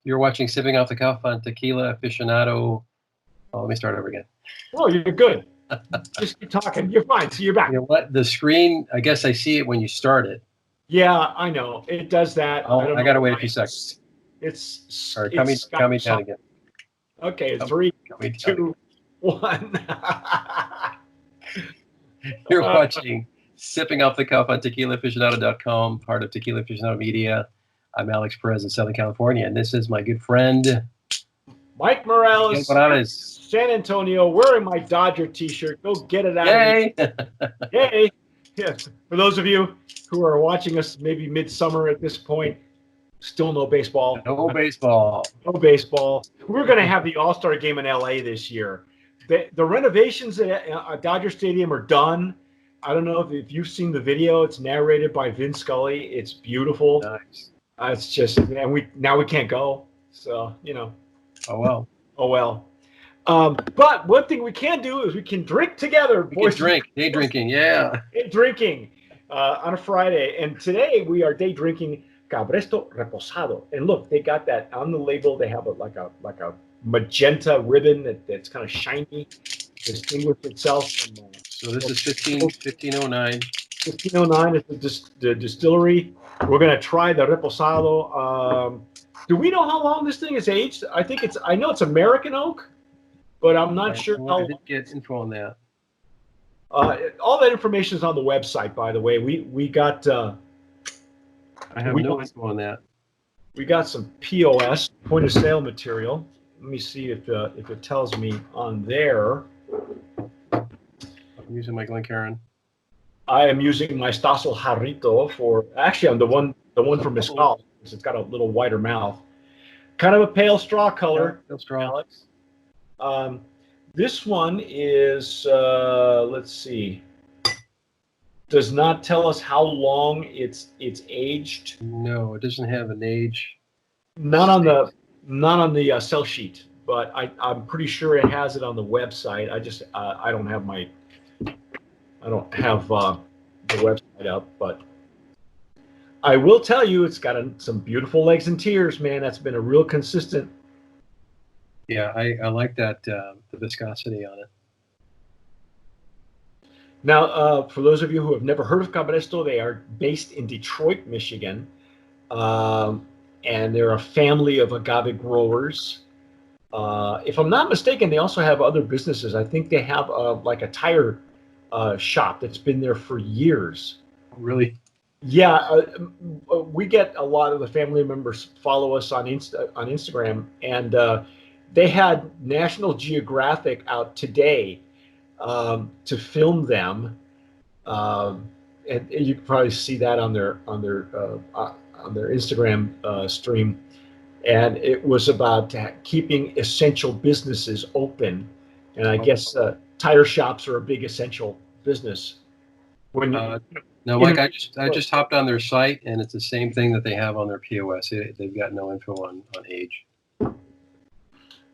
You're watching Sipping Off the Cuff on Tequila Aficionado. Oh, let me start over again. Oh, you're good. Just keep talking. You're fine. So you're back. You know what? The screen, I guess I see it when you start it. Yeah, I know. It does that. I got to wait a few seconds. It's All right, count me down again. Okay, 3, 2, 1. You're watching Sipping Off the Cuff on TequilaAficionado.com, part of Tequila Aficionado Media. I'm Alex Perez in Southern California, and this is my good friend Mike Morales, San Antonio, wearing my Dodger T-shirt. Go get it out. Yay! Yay! Yes. For those of you who are watching us, maybe midsummer at this point, still no baseball. No baseball. No baseball. We're going to have the All-Star game in LA this year. The renovations at Dodger Stadium are done. I don't know if you've seen the video. It's narrated by Vince Scully. It's beautiful. Nice. It's just, and we can't go. So, you know. Oh, well. Oh, well. But one thing we can do is we can drink together. We can drink. Day drinking, yeah. Day drinking on a Friday. And today we are day drinking Cabresto Reposado. And look, they got that on the label. They have like a magenta ribbon that's kind of shiny, distinguished itself from. So this is 1509. 1509 is the distillery. We're gonna try the Reposado. Do we know how long this thing is aged? I know it's American oak, but I'm not sure how. I didn't get info on that. All that information is on the website, by the way. We got. I have no info on that. We got some POS, point of sale material. Let me see if it tells me on there. I'm using my Glencairn. I am using my Stossel Jarrito for. Actually, I'm the one for Mezcal. It's got a little wider mouth. Kind of a pale straw color. Pale straw. Alex. This one is, let's see, does not tell us how long it's aged. No, it doesn't have an age. Not on the sell sheet, but I'm pretty sure it has it on the website. I don't have the website up, but I will tell you it's got some beautiful legs and tears, man. That's been a real consistent. Yeah, I like that, the viscosity on it. Now, for those of you who have never heard of Cabresto, they are based in Detroit, Michigan, and they're a family of agave growers. If I'm not mistaken, they also have other businesses. I think they have like a tire shop that's been there for years. Really? Yeah, we get a lot of the family members follow us on Instagram, and they had National Geographic out today to film them, and you can probably see that on their Instagram stream. And it was about keeping essential businesses open, and I guess tire shops are a big essential business. No, Mike, I just hopped on their site, and it's the same thing that they have on their POS. They've got no info on age.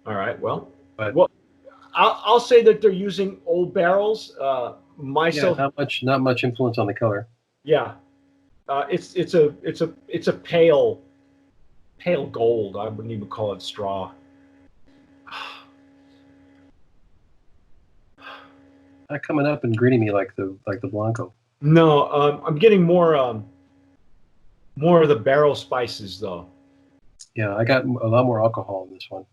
All right. Well, I'll say that they're using old barrels. Myself, yeah, not much influence on the color. Yeah, it's a pale gold. I wouldn't even call it straw. Not coming up and greeting me like the Blanco. No, I'm getting more of the barrel spices though. Yeah, I got a lot more alcohol in this one.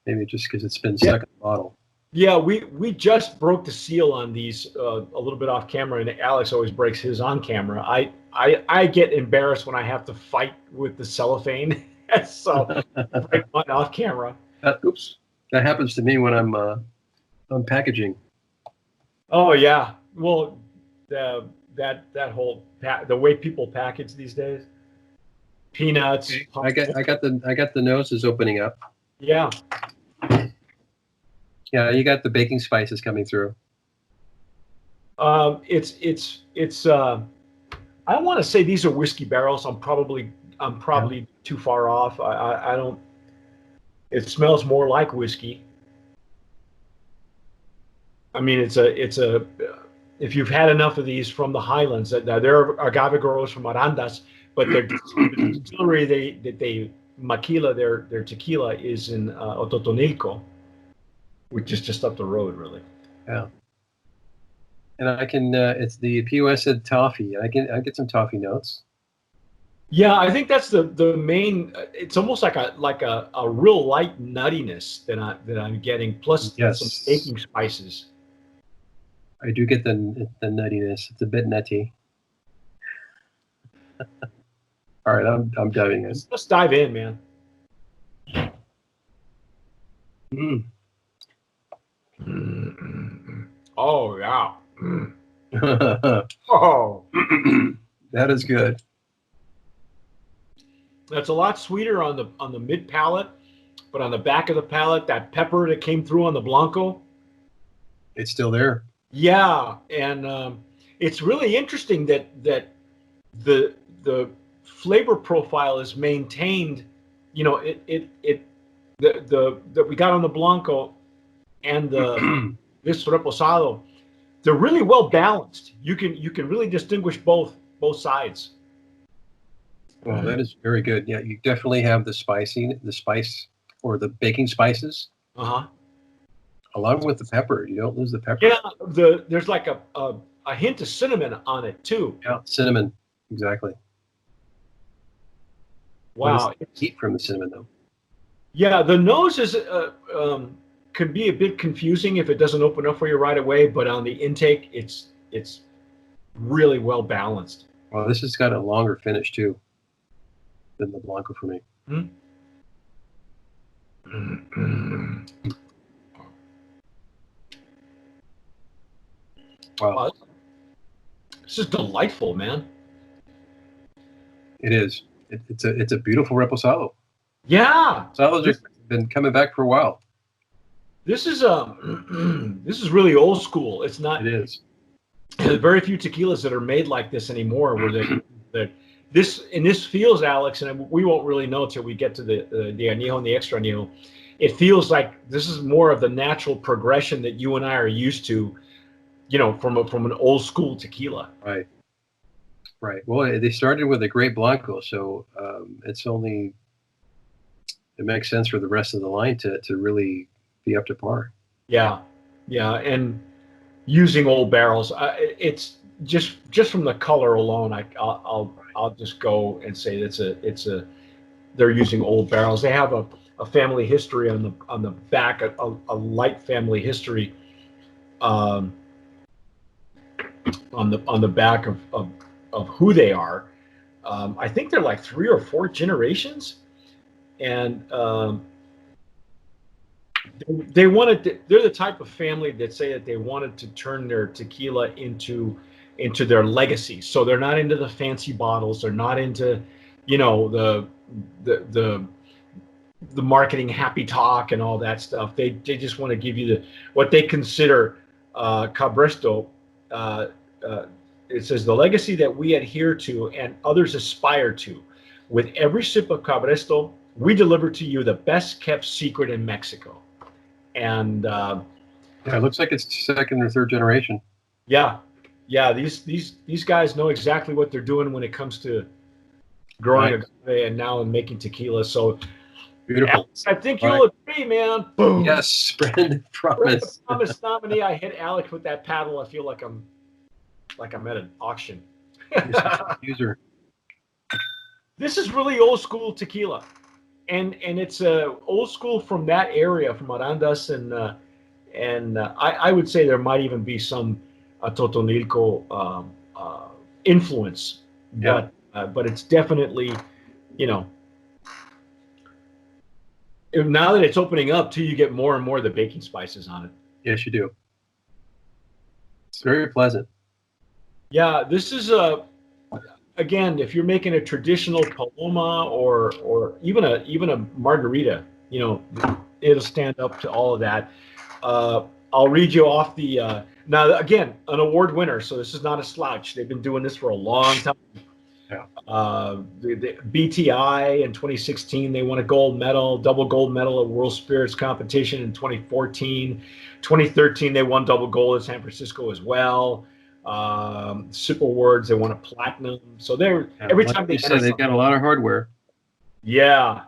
Maybe just because it's been stuck in the bottle. Yeah, we just broke the seal on these a little bit off camera, and Alex always breaks his on camera. I get embarrassed when I have to fight with the cellophane, so I break mine off camera. Oops, that happens to me when I'm packaging. Oh yeah, well, that whole the way people package these days, peanuts. Okay. I got the noses opening up. Yeah. Yeah, you got the baking spices coming through. It's I want to say these are whiskey barrels. I'm probably too far off. I don't. It smells more like whiskey. I mean, it's a. If you've had enough of these from the Highlands, now there are agave growers from Arandas, but the distillery Maquila, their tequila, is in Ototonilco, which is just up the road, really. Yeah. And I can, it's the POS said toffee. I get some toffee notes. Yeah, I think that's the main. It's almost like a real light nuttiness that I'm getting, plus Yes. some baking spices. I do get the nuttiness. It's a bit nutty. All right, I'm diving in. Let's dive in, man. Mm. Oh yeah. Oh, that is good. That's a lot sweeter on the mid palate, but on the back of the palate, that pepper that came through on the Blanco, it's still there. Yeah, and it's really interesting that the flavor profile is maintained. You know, that we got on the Blanco and this Reposado, they're really well balanced. You can really distinguish both sides. Well, that is very good. Yeah, you definitely have the spice or the baking spices. Along with the pepper. You don't lose the pepper. Yeah, there's like a hint of cinnamon on it too. Yeah, cinnamon. Exactly. Wow. Heat from the cinnamon though. Yeah, the nose is can be a bit confusing if it doesn't open up for you right away, but on the intake, it's really well balanced. Well, this has got a longer finish too than the Blanco for me. Wow. This is delightful, man. It is. It's a beautiful Reposado. Yeah. Reposados have been coming back for a while. This is really old school. It's not. It is. There's very few tequilas that are made like this anymore. Where this feels, Alex, and we won't really know till we get to the añejo and the extra añejo. It feels like this is more of the natural progression that you and I are used to. You know, from an old school tequila. Right. Well, they started with a great Blanco, so it makes sense for the rest of the line to really be up to par. Yeah, and using old barrels, it's just from the color alone. I'll just go and say they're using old barrels. They have a family history on the back, a light family history. On the back of who they are. I think they're like 3 or 4 generations, and they're the type of family that say that they wanted to turn their tequila into their legacy. So they're not into the fancy bottles. They're not into, the marketing happy talk and all that stuff. They just want to give you what they consider Cabresto. It says the legacy that we adhere to and others aspire to. With every sip of Cabresto, we deliver to you the best kept secret in Mexico. And it looks like it's second or third generation. Yeah. These guys know exactly what they're doing when it comes to growing agave and now in making tequila. So beautiful. Alex, I think you'll agree, man. Boom. Yes, Brandon, promise. Promise nominee. I hit Alex with that paddle. I feel like I'm at an auction. User. This is really old school tequila, and it's old school from that area, from Arandas, and I would say there might even be some Totonilco influence, but it's definitely, now that it's opening up too, you get more and more of the baking spices on it. Yes, you do. It's very pleasant. Yeah, this is again, if you're making a traditional Paloma or even a margarita, it'll stand up to all of that. I'll read you off the now again, an award winner, so this is not a slouch. They've been doing this for a long time. Yeah. The BTI in 2016, they won a double gold medal at World Spirits Competition in 2014. 2013, they won double gold at San Francisco as well. Sip Awards, they won a platinum. So every time they've got a lot of hardware. Yeah.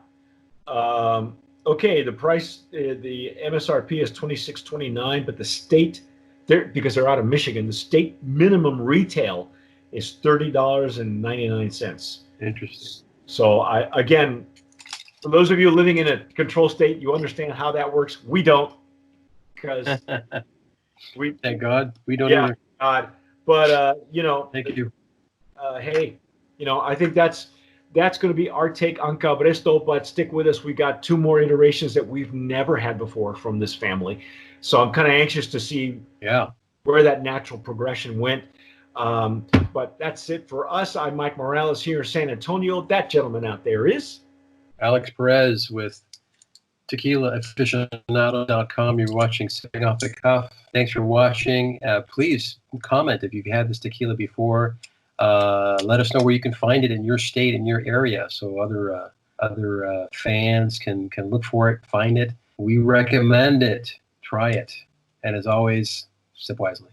Okay, the price, the MSRP is $26.29, but the state, because they're out of Michigan, the state minimum retail is $30.99. Interesting. So again, for those of you living in a control state, you understand how that works. We don't, because we Thank God we don't yeah, either. God. But Thank you. hey, I think that's going to be our take on Cabresto. But stick with us. We got two more iterations that we've never had before from this family. So I'm kind of anxious to see where that natural progression went. But that's it for us. I'm Mike Morales here in San Antonio. That gentleman out there is Alex Perez with Tequila Aficionado.com. You're watching Sipping Off the Cuff. Thanks for watching. Please comment if you've had this tequila before. Let us know where you can find it in your state, in your area, so other fans can look for it, find it. We recommend it. Try it. And as always, sip wisely.